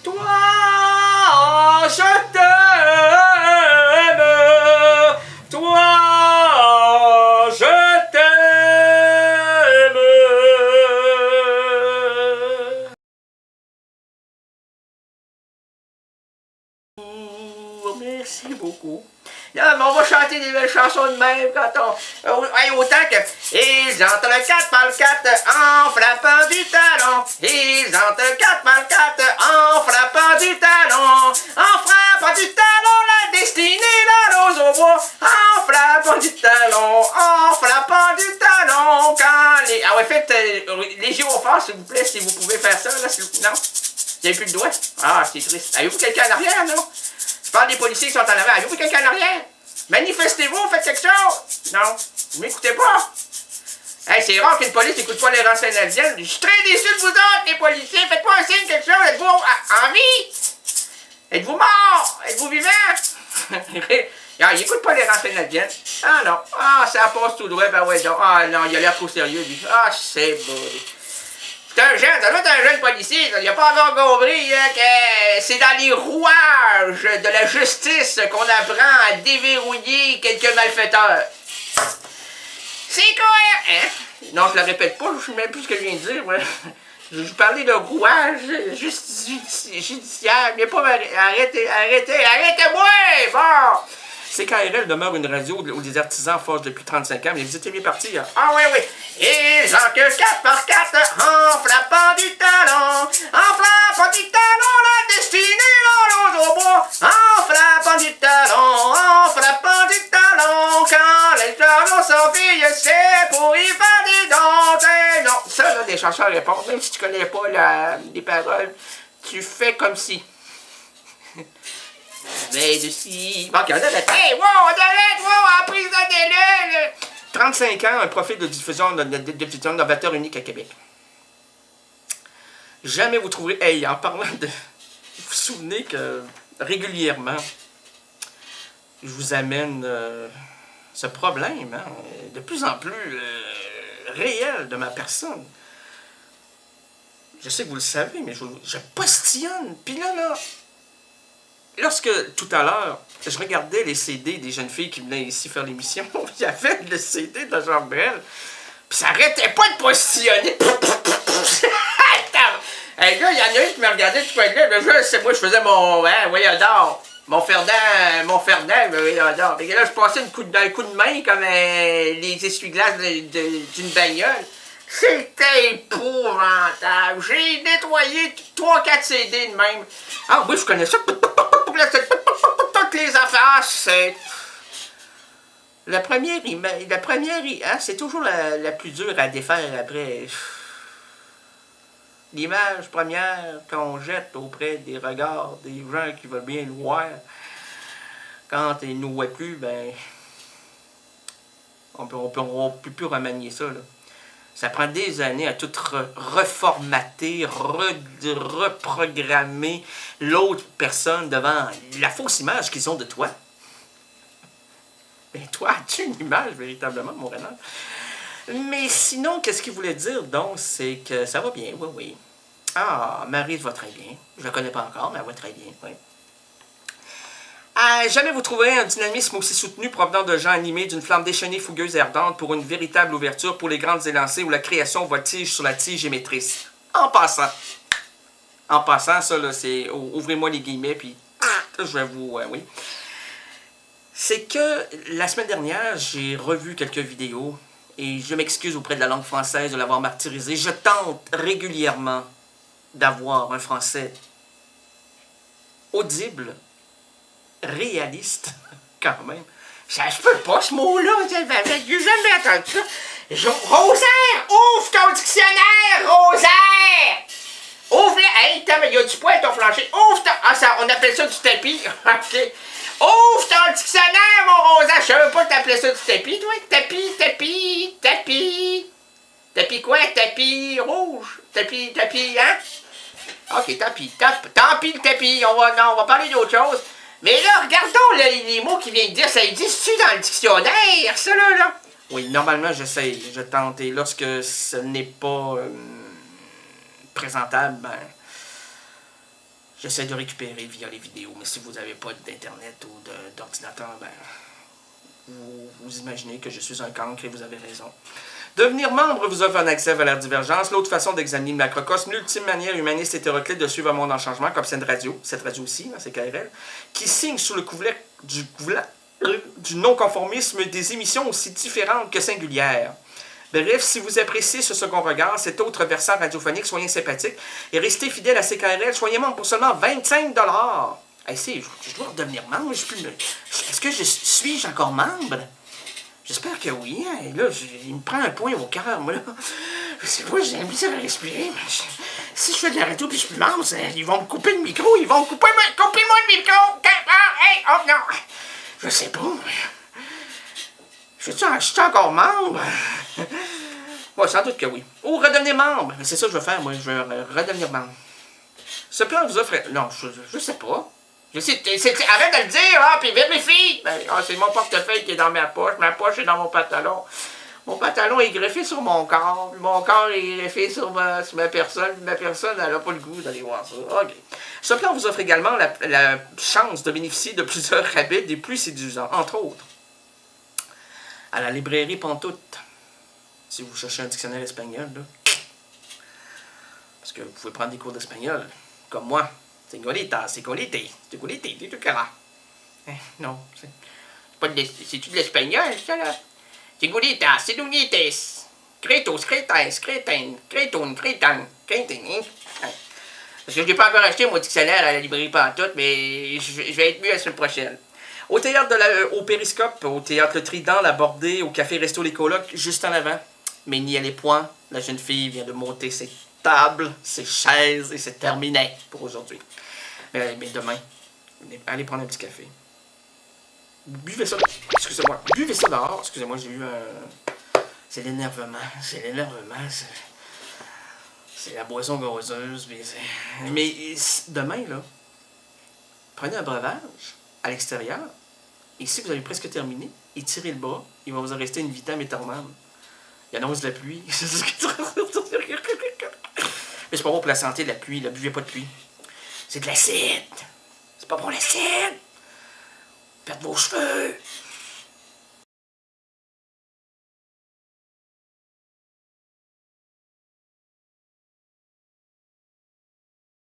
Toi, je t'aime. Toi, je t'aime. Merci beaucoup. Là, mais on va chanter des belles chansons de même quand on... autant que... Ils entrent 4 par 4 en frappant du talon. Ils entrent 4 par 4 en frappant du talon. En frappant du talon, la destinée, la rose au bois. En frappant du talon, en frappant du talon. Quand les... Ah ouais, faites les gyrophares, s'il vous plaît, si vous pouvez faire ça, là, non? Vous n'avez plus le doigt? Ah, c'est triste. Avez-vous quelqu'un en arrière, non? Je parle des policiers qui sont en arrière. Avez-vous quelqu'un en arrière? Manifestez-vous, faites quelque chose! Non, vous m'écoutez pas? Hey, c'est rare qu'une police n'écoute pas les renseignements. Je suis très déçu de vous autres, les policiers. Faites-moi un signe, quelque chose. Êtes-vous en vie? Êtes-vous mort? Êtes-vous vivant? Non, il n'écoute pas les renseignements. Ah non. Ah, ça passe tout droit. Ben ouais, donc. Ah non, il a l'air trop sérieux, lui. Ah, c'est beau. C'est un jeune, ça doit être un jeune policier, il n'a pas encore compris que c'est dans les rouages de la justice qu'on apprend à déverrouiller quelques malfaiteurs. C'est cohérent, hein? Non, je le répète pas, je sais même plus ce que je viens de dire, moi. Je parlais de rouage judiciaire, mais pas... Arrêtez-moi! Bon! CKRL demeure une radio où les artisans forgent depuis 35 ans, mais vous étiez bien partis, hein? Ah oui, oui! Ils en que 4 par 4 en frappant du talon. En frappant du talon, la destinée, la rose au bois. En frappant du talon, en frappant du talon. Quand les talons sont filles, c'est pour y faire des dons. Non, ça, là, des chansons répondent, même si tu connais pas les paroles, tu fais comme si. Mais de si... Bon, on arrête. Hey, wow, on arrête, wow, emprisonnez-le! 35 ans, un profil de diffusion novateur unique à Québec. Jamais vous trouverez... Hey, en parlant de... Vous vous souvenez que régulièrement, je vous amène ce problème, hein, de plus en plus réel de ma personne. Je sais que vous le savez, mais je postillonne. Puis là, lorsque, tout à l'heure, je regardais les CD des jeunes filles qui venaient ici faire l'émission, il y avait le CD de Jean Bell, puis ça arrêtait pas de postillonner. Hey, là, il y en a un qui me regardait tout de là, c'est moi, je faisais mon, voyons donc, mon Ferdinand, voyons donc. Et là, je passais un coup de main comme les essuie-glaces d'une bagnole. C'était épouvantable. J'ai nettoyé 3-4 CD de même. Ah oui, je connais ça. Toutes les affaires, c'est... La première, c'est toujours la plus dure à défaire après. L'image première qu'on jette auprès des regards des gens qui veulent bien nous voir, quand ils ne nous voient plus, ben, on peut plus remanier ça, là. Ça prend des années à tout reformater, reprogrammer l'autre personne devant la fausse image qu'ils ont de toi. Mais toi, as-tu une image véritablement, mon renard? Mais sinon, qu'est-ce qu'il voulait dire donc? C'est que ça va bien, oui, oui. Ah, Marie va très bien. Je la connais pas encore, mais elle va très bien, oui. Jamais vous trouverez un dynamisme aussi soutenu provenant de gens animés d'une flamme déchaînée, fougueuse et ardente pour une véritable ouverture pour les grandes élancées où la création voltige sur la tige émettrice. En passant, ça, là, c'est... Ouvrez-moi les guillemets, puis je vais vous... oui. C'est que la semaine dernière, j'ai revu quelques vidéos et je m'excuse auprès de la langue française de l'avoir martyrisée. Je tente régulièrement d'avoir un français audible, réaliste, quand même. Ça se peut pas, ce mot-là. J'ai jamais entendu ça. Rosaire, ouvre ton dictionnaire, Rosaire! Ouvre-le. Hey, il y a du poids à ton plancher. Ouvre ton... Ah, ça, on appelle ça du tapis. OK. Ouvre ton dictionnaire, mon Rosaire. Je savais pas que t'appelais ça du tapis, toi. Tapis. Tapis quoi? Tapis rouge. Tapis, hein? OK, tant pis le tapis. On va parler d'autre chose. Mais là, regardons les mots qu'il vient de dire. Ça existe-tu dans le dictionnaire, ça, là? Oui, normalement, j'essaye. Je tente. Et lorsque ce n'est pas présentable, ben... J'essaie de récupérer via les vidéos, mais si vous n'avez pas d'internet ou d'ordinateur, ben, vous imaginez que je suis un cancre et vous avez raison. Devenir membre vous offre un accès vers la divergence, l'autre façon d'examiner le macrocosme, l'ultime manière humaniste hétéroclite de suivre un monde en changement, comme cette radio aussi, c'est KRL, qui signe sous le couvert du non-conformisme des émissions aussi différentes que singulières. Bref, si vous appréciez ce second regard, cet autre versant radiophonique, soyez sympathique et restez fidèle à CKRL, soyez membre pour seulement 25 $. Hey, je dois redevenir membre, est-ce que suis-je encore membre? J'espère que oui. Hein. Là, il me prend un point au cœur, moi, là. Je sais pas, j'ai envie de respirer. Si je fais de la radio puis je suis membre, ils vont me couper le micro. Ils vont me couper coupez-moi le micro. Hey, oh non. Je sais pas. Je suis encore membre. Bon, sans doute que oui. Ou redevenir membre. C'est ça que je veux faire, moi. Je veux redevenir membre. Ce plan vous offre... Non, je sais pas. Arrête de le dire, hein, puis vérifie! Ben, c'est mon portefeuille qui est dans ma poche est dans mon pantalon. Mon pantalon est greffé sur mon corps, puis mon corps est greffé sur ma personne, puis ma personne, elle n'a pas le goût d'aller voir ça. OK. Ce plan vous offre également la chance de bénéficier de plusieurs rabais des plus séduisants, entre autres. À la librairie Pantoute, si vous cherchez un dictionnaire espagnol, là, parce que vous pouvez prendre des cours d'espagnol, comme moi. Segolita, tu cara. Non, c'est-tu de l'espagnol, ça, là? Segolita, sedunites, crétos, crétins, crétin, crétoun, crétin, crétin, Parce que je n'ai pas encore acheté mon dictionnaire à la librairie Pantoute, mais je vais être mieux la semaine prochaine. Au théâtre au Périscope, au théâtre Trident, la Bordée, au café Resto Les Colocs, juste en avant. Mais n'y allez point, la jeune fille vient de monter ses tables, ses chaises, et c'est terminé pour aujourd'hui. Mais demain, allez prendre un petit café. Buvez ça. Excusez-moi. Buvez ça dehors. Excusez-moi, j'ai eu un... C'est l'énervement. C'est la boisson gazeuse. Mais demain, là, prenez un breuvage à l'extérieur. Et si vous avez presque terminé, étirez le bras. Il va vous en rester une vitam éternelle. Il annonce de la pluie. Mais c'est pas bon pour la santé, de la pluie. Ne buvez pas de pluie. C'est de l'acide. C'est pas bon l'acide. Perdez vos cheveux.